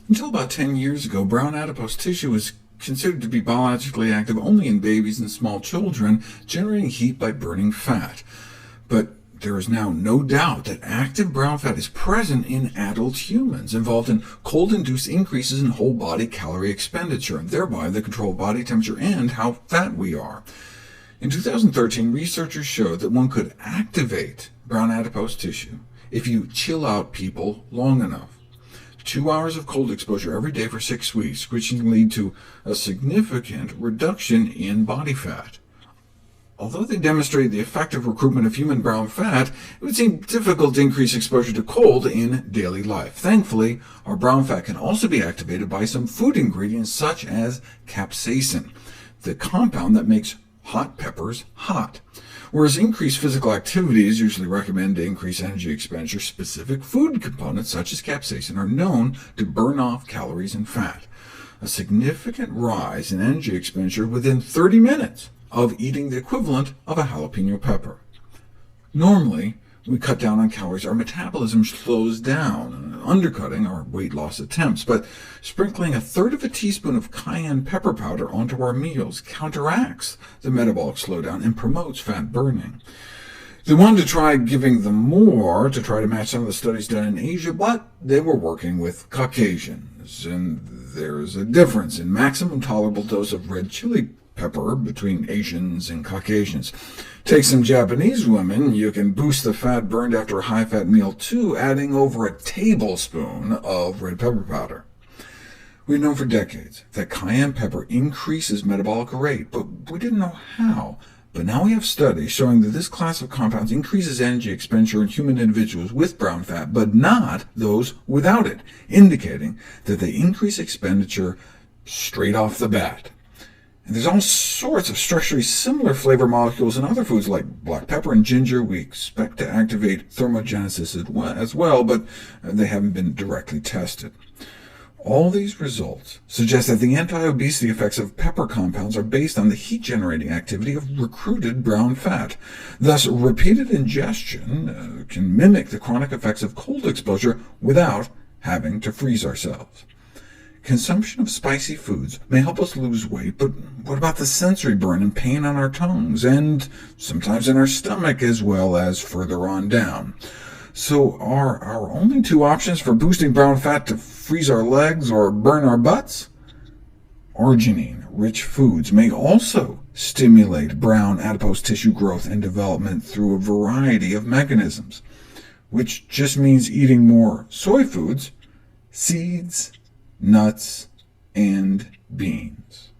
Until about 10 years ago, brown adipose tissue was considered to be biologically active only in babies and small children, generating heat by burning fat. But there is now no doubt that active brown fat is present in adult humans, involved in cold-induced increases in whole body calorie expenditure, and thereby the control of body temperature and how fat we are. In 2013, researchers showed that one could activate brown adipose tissue if you chill out people long enough. 2 hours of cold exposure every day for 6 weeks, which can lead to a significant reduction in body fat. Although they demonstrated the effective recruitment of human brown fat, it would seem difficult to increase exposure to cold in daily life. Thankfully, our brown fat can also be activated by some food ingredients such as capsaicin, the compound that makes hot peppers hot. Whereas increased physical activity is usually recommended to increase energy expenditure, specific food components such as capsaicin are known to burn off calories and fat. A significant rise in energy expenditure within 30 minutes of eating the equivalent of a jalapeno pepper. Normally, we cut down on calories, our metabolism slows down, undercutting our weight loss attempts, but sprinkling 1/3 of a teaspoon of cayenne pepper powder onto our meals counteracts the metabolic slowdown and promotes fat burning. They wanted to try giving them more to try to match some of the studies done in Asia, but they were working with Caucasians, and there's a difference in maximum tolerable dose of red chili pepper between Asians and Caucasians. Take some Japanese women, you can boost the fat burned after a high-fat meal too, adding over a tablespoon of red pepper powder. We've known for decades that cayenne pepper increases metabolic rate, but we didn't know how. But now we have studies showing that this class of compounds increases energy expenditure in human individuals with brown fat, but not those without it, indicating that they increase expenditure straight off the bat. And there's all sorts of structurally similar flavor molecules in other foods like black pepper and ginger. We expect to activate thermogenesis as well, but they haven't been directly tested. All these results suggest that the anti-obesity effects of pepper compounds are based on the heat-generating activity of recruited brown fat. Thus, repeated ingestion can mimic the chronic effects of cold exposure without having to freeze ourselves. Consumption of spicy foods may help us lose weight, but what about the sensory burn and pain on our tongues, and sometimes in our stomach as well as further on down? So are our only two options for boosting brown fat to freeze our legs or burn our butts? Arginine-rich foods may also stimulate brown adipose tissue growth and development through a variety of mechanisms, which just means eating more soy foods, seeds, nuts, and beans.